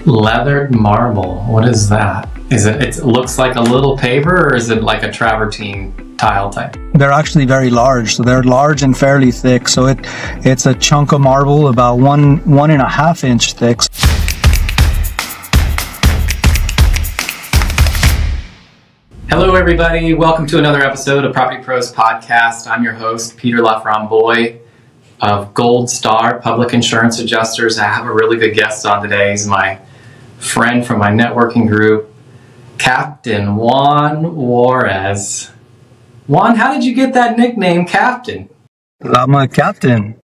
Leathered marble. What is that? It looks like a little paver, or is it like a travertine tile type? They're actually very large. So they're large and fairly thick. So it's a chunk of marble about 1.5 inch thick. Hello, everybody. Welcome to another episode of Property Pros Podcast. I'm your host, Peter LaFramboise of Gold Star Public Insurance Adjusters. I have a really good guest on today. He's my friend from my networking group, Captain Juan Juarez. Juan, how did you get that nickname, Captain? I'm a captain.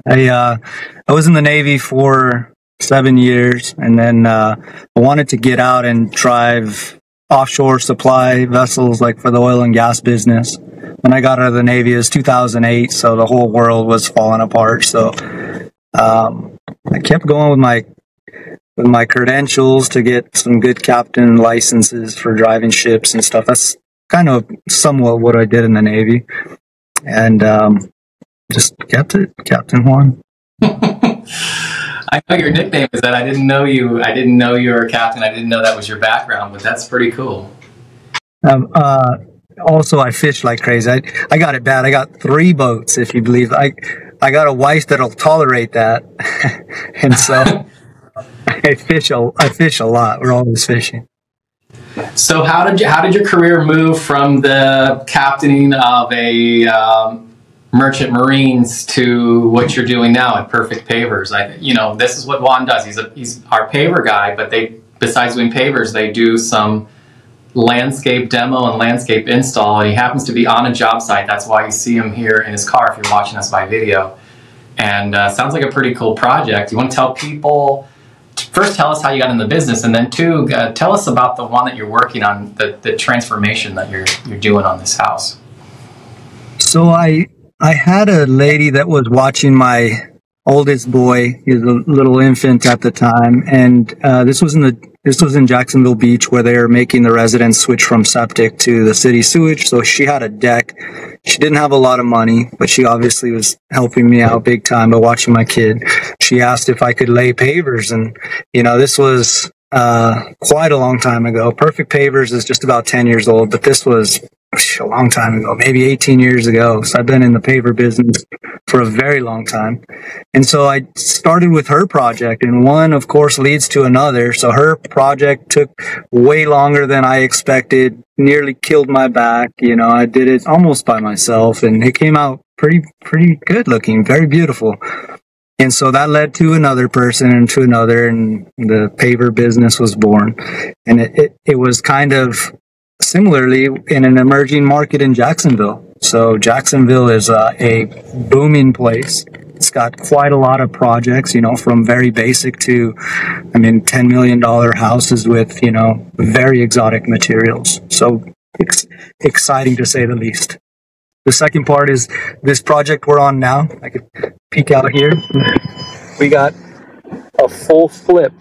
I was in the Navy for 7 years, and then I wanted to get out and drive offshore supply vessels, like for the oil and gas business. When I got out of the Navy, it was 2008, so the whole world was falling apart. So I kept going with my credentials to get some good captain licenses for driving ships and stuff. That's kind of somewhat what I did in the Navy, and just kept it, Captain Juan. I know your nickname is that. I didn't know you were a captain. I didn't know that was your background, but that's pretty cool. Also, I fish like crazy. I got it bad. I got 3 boats, if you believe. I got a wife that'll tolerate that, and so I fish a lot. We're always fishing. So how did your career move from the captaining of a merchant marines to what you're doing now at Perfect Pavers? This is what Juan does. He's our paver guy, but besides doing pavers, they do some landscape demo and landscape install, and he happens to be on a job site. That's why you see him here in his car if you're watching us by video. And sounds like a pretty cool project. You want to tell people, first tell us how you got in the business, and then 2, tell us about the one that you're working on, the transformation that you're doing on this house. So I had a lady that was watching my oldest boy. He was a little infant at the time, and this was in Jacksonville Beach, where they were making the residents switch from septic to the city sewage. So she had a deck. She didn't have a lot of money, but she obviously was helping me out big time by watching my kid. She asked if I could lay pavers, and this was quite a long time ago. Perfect Pavers is just about 10 years old, but this was a long time ago, maybe 18 years ago. So I've been in the paver business for a very long time. And so I started with her project, and one, of course, leads to another. So her project took way longer than I expected, nearly killed my back. I did it almost by myself, and it came out pretty good looking, very beautiful. And so that led to another person and to another, and the paver business was born. And it was kind of similarly in an emerging market in Jacksonville. So Jacksonville is a booming place. It's got quite a lot of projects, from very basic to, $10 million houses with, very exotic materials. So exciting to say the least. The second part is this project we're on now. I could peek out here. We got a full flip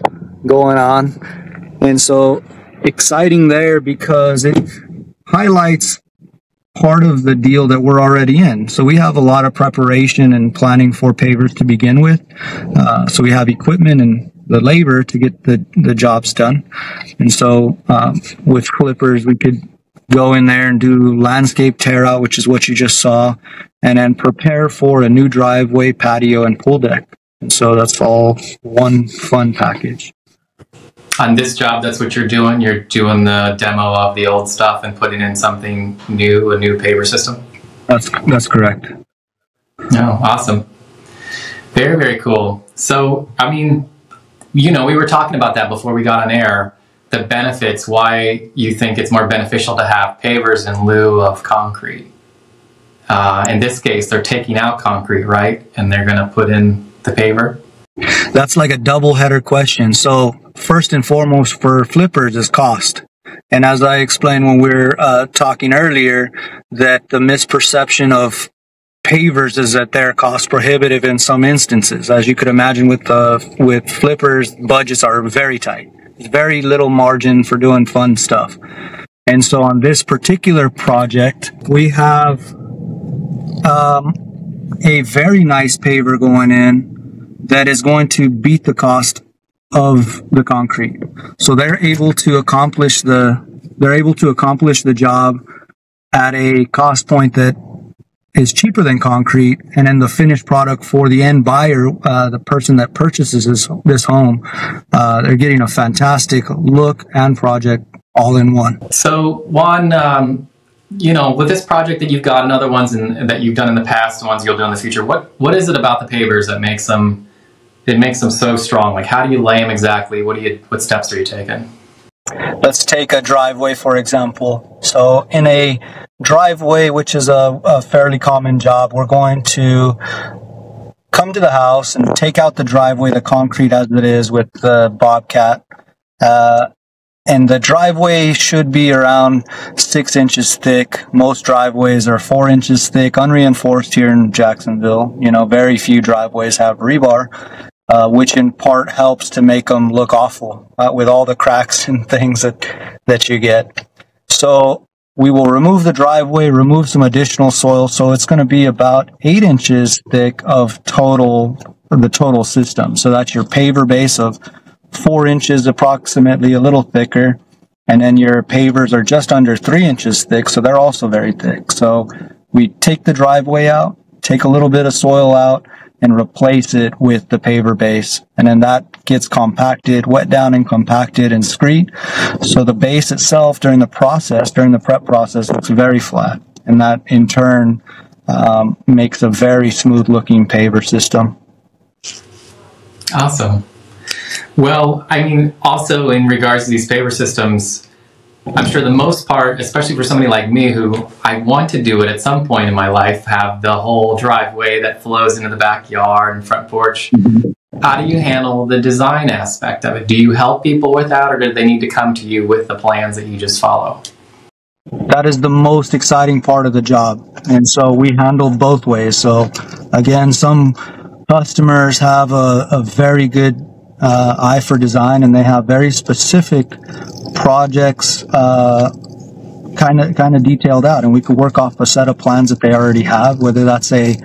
going on. And so exciting there because it highlights part of the deal that we're already in. So we have a lot of preparation and planning for pavers to begin with. So we have equipment and the labor to get the jobs done. And so with flippers, we could go in there and do landscape tear out, which is what you just saw, and then prepare for a new driveway, patio, and pool deck. And so that's all one fun package. On this job, that's what you're doing? You're doing the demo of the old stuff and putting in something new, a new paver system? That's correct. Oh, awesome. Very, very cool. So, we were talking about that before we got on air, the benefits, why you think it's more beneficial to have pavers in lieu of concrete. In this case, they're taking out concrete, right? And they're going to put in the paver? That's like a double-header question. So first and foremost for flippers is cost. And as I explained when we were talking earlier, that the misperception of pavers is that they're cost prohibitive in some instances. As you could imagine, with flippers, budgets are very tight. There's very little margin for doing fun stuff. And so on this particular project, we have a very nice paver going in that is going to beat the cost of the concrete. So they're able to accomplish the job at a cost point that is cheaper than concrete, and then the finished product for the end buyer, the person that purchases this home, they're getting a fantastic look and project all in one. So Juan, with this project that you've got and other ones that you've done in the past, the ones you'll do in the future, what is it about the pavers that makes them so strong? Like, how do you lay them exactly? What steps are you taking? Let's take a driveway, for example. So in a driveway, which is a fairly common job, we're going to come to the house and take out the driveway, the concrete as it is with the Bobcat. And the driveway should be around 6 inches thick. Most driveways are 4 inches thick, unreinforced here in Jacksonville. Very few driveways have rebar, which in part helps to make them look awful with all the cracks and things that you get. So we will remove the driveway, remove some additional soil. So it's going to be about 8 inches thick of the total system. So that's your paver base of 4 inches approximately, a little thicker. And then your pavers are just under 3 inches thick. So they're also very thick. So we take the driveway out, take a little bit of soil out, and replace it with the paver base. And then that gets compacted, wet down and compacted and screed. So the base itself during the prep process, looks very flat. And that in turn makes a very smooth looking paver system. Awesome. Well, also in regards to these paver systems, I'm sure the most part, especially for somebody like me who I want to do it at some point in my life, have the whole driveway that flows into the backyard and front porch. Mm-hmm. How do you handle the design aspect of it? Do you help people with that, or do they need to come to you with the plans that you just follow? That is the most exciting part of the job. And so we handle both ways. So again, some customers have a very good eye for design, and they have very specific projects kind of detailed out, and we could work off a set of plans that they already have, whether that's a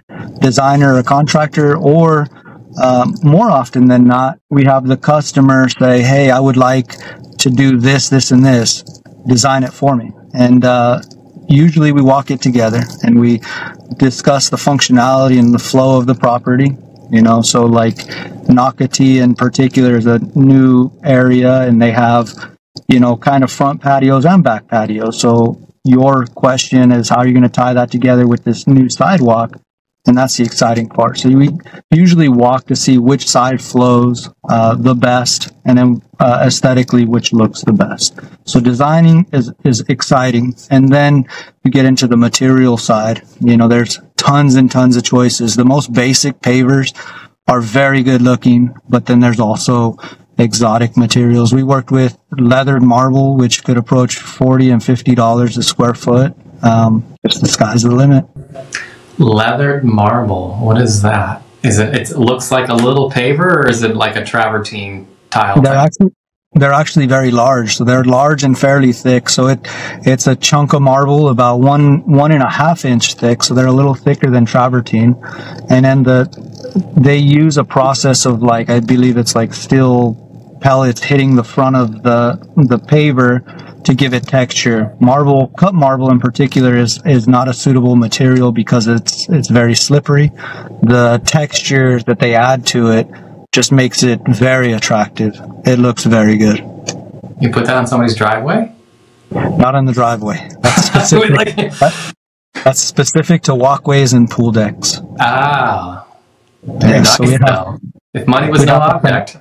designer or a contractor, or more often than not, we have the customer say, hey, I would like to do this, this, and this, design it for me. And usually we walk it together and we discuss the functionality and the flow of the property. So like Nocatee in particular is a new area, and they have, kind of front patios and back patios. So your question is, how are you going to tie that together with this new sidewalk? And that's the exciting part. So we usually walk to see which side flows the best, and then aesthetically, which looks the best. So designing is exciting. And then you get into the material side. There's tons and tons of choices. The most basic pavers are very good looking, but then there's also exotic materials. We worked with leathered marble, which could approach $40 and $50 a square foot. Just the sky's the limit. Leathered marble, what is that? It looks like a little paver, or is it like a travertine tile? They're actually very large. So they're large and fairly thick. So it's a chunk of marble about 1.5 inch thick. So they're a little thicker than travertine. And then they use a process of, like, I believe it's like steel pellets hitting the front of the paver to give it texture. Cut marble in particular is not a suitable material because it's very slippery. The texture that they add to it just makes it very attractive. It looks very good. You put that on somebody's driveway? Not on the driveway. That's specific. That's specific to walkways and pool decks. Ah. Yeah, so if money was no object.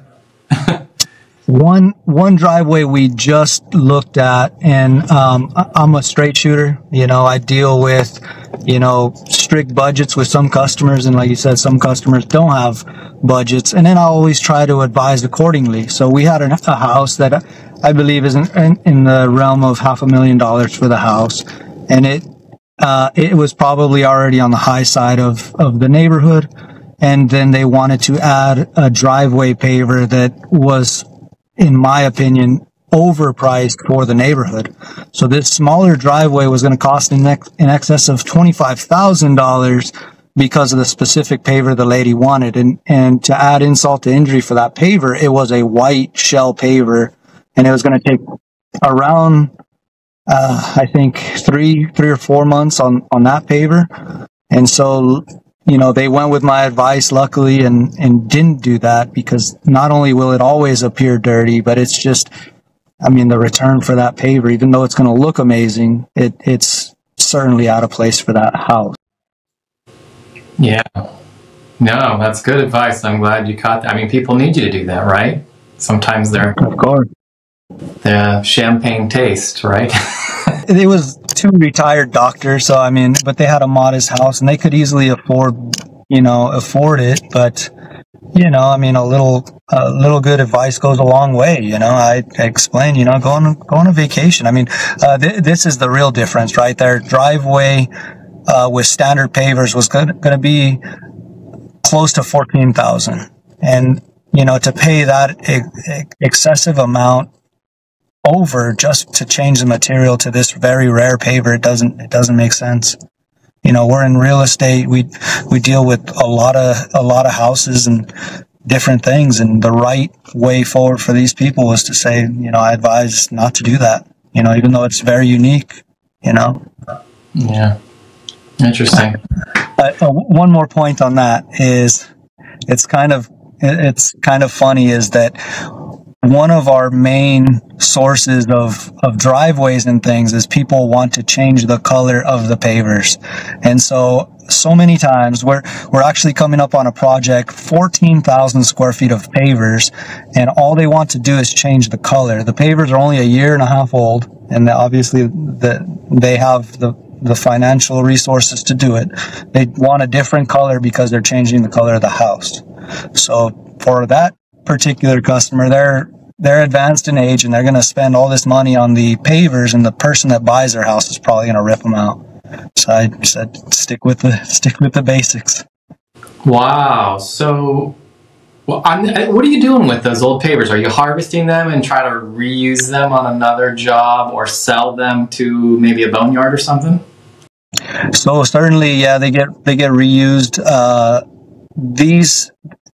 One driveway we just looked at, and I'm a straight shooter. I deal with, strict budgets with some customers, and like you said, some customers don't have budgets, and then I always try to advise accordingly. So we had a house that I believe is in the realm of $500,000 for the house, and it was probably already on the high side of the neighborhood, and then they wanted to add a driveway paver that was, in my opinion, overpriced for the neighborhood. So this smaller driveway was going to cost in excess of $25,000 because of the specific paver the lady wanted. And to add insult to injury for that paver, it was a white shell paver, and it was going to take around, I think 3 or 4 months on that paver. And so, you know, they went with my advice, luckily, and didn't do that, because not only will it always appear dirty, but it's just, I mean, the return for that paver, even though it's going to look amazing, it's certainly out of place for that house. Yeah. No, that's good advice. I'm glad you caught that. I mean, people need you to do that, right? Sometimes they're, of course, the champagne taste, right? It was 2 retired doctors, so I mean, but they had a modest house and they could easily afford it. But, you know, I mean, a little good advice goes a long way. You know, I explained, you know, go on a vacation. I mean, this is the real difference, right? Their driveway with standard pavers was going to be close to $14,000, and you know, to pay that excessive amount over just to change the material to this very rare paver, it doesn't make sense. You know, we're in real estate. We deal with a lot of houses and different things, and the right way forward for these people was to say, you know, I advise not to do that. You know, even though it's very unique. You know. Yeah. Interesting. One more point on that is it's kind of funny is that one of our main sources of driveways and things is people want to change the color of the pavers. And so many times we're actually coming up on a project, 14,000 square feet of pavers, and all they want to do is change the color. The pavers are only 1.5 years old, and obviously they have the financial resources to do it. They want a different color because they're changing the color of the house. So for that particular customer, they're advanced in age and they're going to spend all this money on the pavers, and the person that buys their house is probably going to rip them out. So I said, stick with the basics. Wow. So, what are you doing with those old pavers? Are you harvesting them and try to reuse them on another job, or sell them to maybe a boneyard or something? So certainly, yeah, they get reused.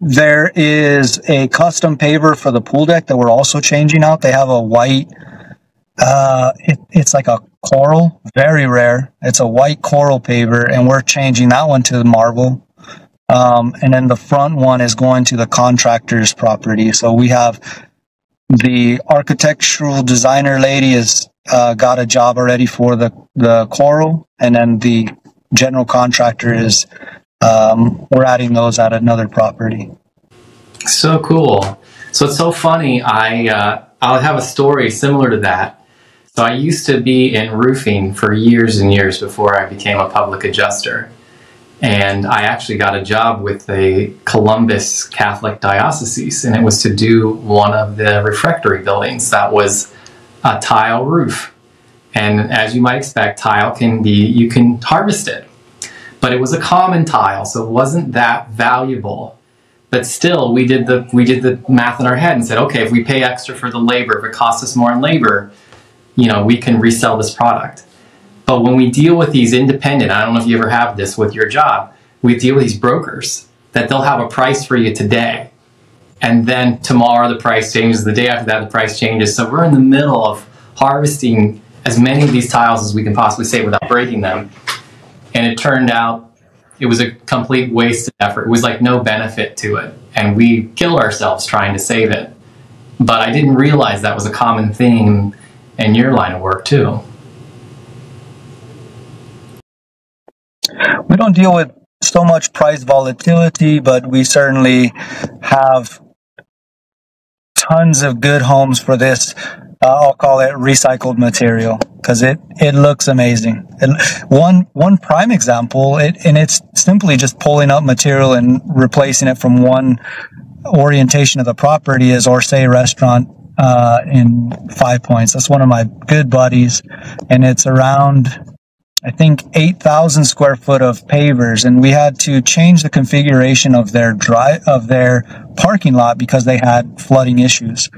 There is a custom paver for the pool deck that we're also changing out. They have a white, it's like a coral, very rare. It's a white coral paver, and we're changing that one to marble. And then the front one is going to the contractor's property. So we have the architectural designer lady has got a job already for the coral, and then the general contractor is we're adding those at another property. So cool. So it's so funny. I'll have a story similar to that. So I used to be in roofing for years and years before I became a public adjuster. And I actually got a job with the Columbus Catholic Diocese, and it was to do one of the refectory buildings that was a tile roof. And as you might expect, tile you can harvest it. But it was a common tile, so it wasn't that valuable. But still, we did the math in our head and said, okay, if we pay extra for the labor, if it costs us more in labor, you know, we can resell this product. But when we deal with these independent, I don't know if you ever have this with your job, we deal with these brokers that they'll have a price for you today, and then tomorrow the price changes, the day after that the price changes. So we're in the middle of harvesting as many of these tiles as we can possibly save without breaking them. And it turned out it was a complete waste of effort. It was like no benefit to it. And we killed ourselves trying to save it. But I didn't realize that was a common theme in your line of work too. We don't deal with so much price volatility, but we certainly have tons of good homes for this. I'll call it recycled material, because it looks amazing. And one prime example, and it's simply just pulling up material and replacing it from one orientation of the property, is Orsay Restaurant in 5 Points. That's one of my good buddies, and it's around, I think, 8,000 square foot of pavers, and we had to change the configuration of their parking lot because they had flooding issues.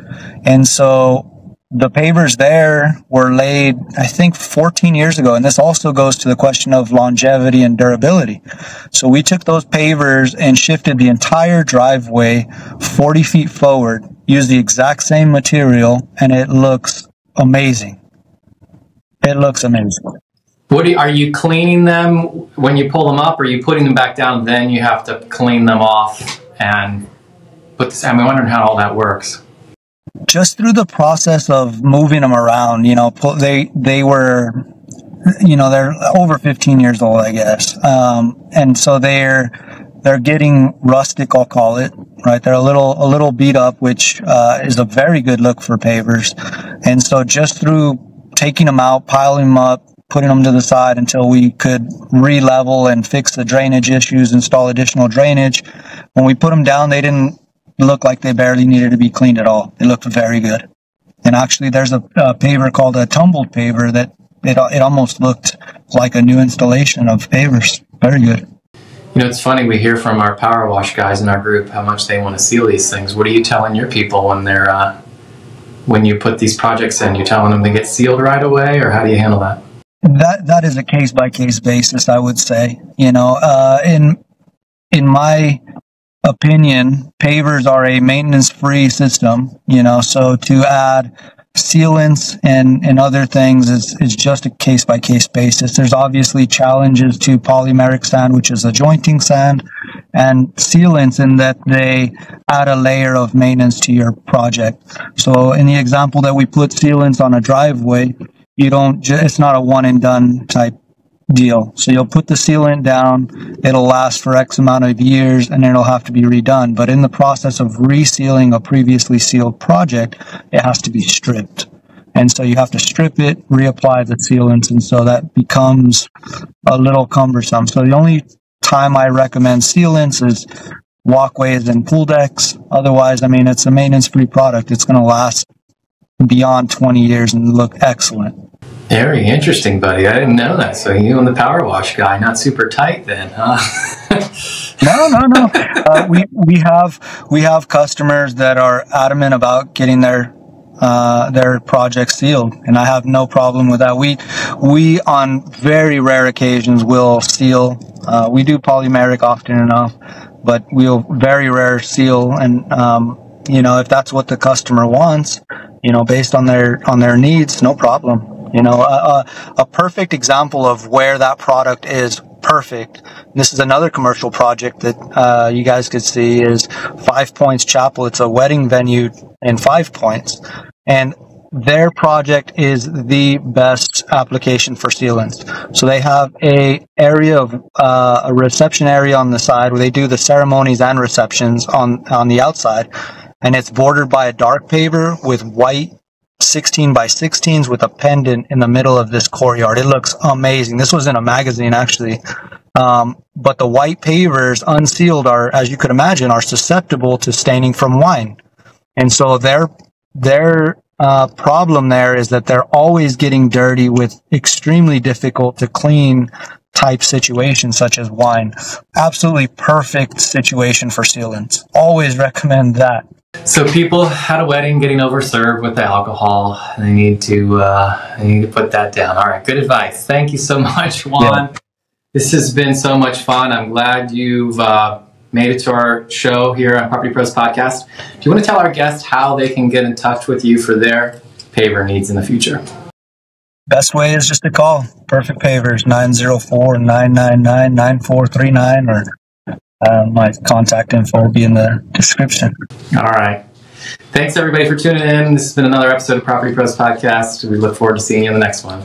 And so the pavers there were laid, I think, 14 years ago. And this also goes to the question of longevity and durability. So we took those pavers and shifted the entire driveway 40 feet forward, used the exact same material, and it looks amazing. It looks amazing. Are you cleaning them when you pull them up, or are you putting them back down, then you have to clean them off and put this? I'm wondering how all that works. Just through the process of moving them around, they were, they're over 15 years old, I guess. And so they're getting rustic, I'll call it, right? They're a little beat up, which is a very good look for pavers. And so just through taking them out, piling them up, putting them to the side until we could re-level and fix the drainage issues, install additional drainage. When we put them down, they didn't look like they barely needed to be cleaned at all. They looked very good. And actually, there's a paver called a tumbled paver that it almost looked like a new installation of pavers. Very good. It's funny, we hear from our power wash guys in our group how much they want to seal these things. What are you telling your people when you put these projects in? You telling them to get sealed right away, or how do you handle that? That is a case by case basis, I would say. In my opinion, pavers are a maintenance free system. So to add sealants and other things is just a case by case basis. There's obviously challenges to polymeric sand, which is a jointing sand, and sealants in that they add a layer of maintenance to your project. So in the example that we put sealants on a driveway, it's not a one and done type deal. So you'll put the sealant down, it'll last for X amount of years, and then it'll have to be redone. But in the process of resealing a previously sealed project, it has to be stripped. And so you have to strip it, reapply the sealants, and so that becomes a little cumbersome. So the only time I recommend sealants is walkways and pool decks. Otherwise, it's a maintenance-free product. It's going to last beyond 20 years and look excellent. Very interesting, buddy. I didn't know that. So you and the power wash guy, not super tight then, huh? No. We have customers that are adamant about getting their projects sealed, and I have no problem with that. We on very rare occasions will seal. We do polymeric often enough, but we'll very rare seal, and if that's what the customer wants, based on their needs, no problem. A perfect example of where that product is perfect. This is another commercial project that you guys could see is 5 Points Chapel. It's a wedding venue in 5 Points, and their project is the best application for sealants. So they have a reception area on the side where they do the ceremonies and receptions on the outside, and it's bordered by a dark paver with white 16 by 16s with a pendant in the middle of this courtyard. It looks amazing. This was in a magazine, actually. But the white pavers, unsealed, as you could imagine, are susceptible to staining from wine. And so their problem there is that they're always getting dirty with extremely difficult to clean type situations such as wine. Absolutely perfect situation for sealants. Always recommend that. So people had a wedding getting overserved with the alcohol. They need to put that down. All right, good advice. Thank you so much, Juan. Yeah. This has been so much fun. I'm glad you've made it to our show here on Property Pros Podcast. Do you want to tell our guests how they can get in touch with you for their paver needs in the future? Best way is just to call Perfect Pavers, 904-999-9439, or my contact info will be in the description. All right. Thanks, everybody, for tuning in. This has been another episode of Property Pros Podcast. We look forward to seeing you in the next one.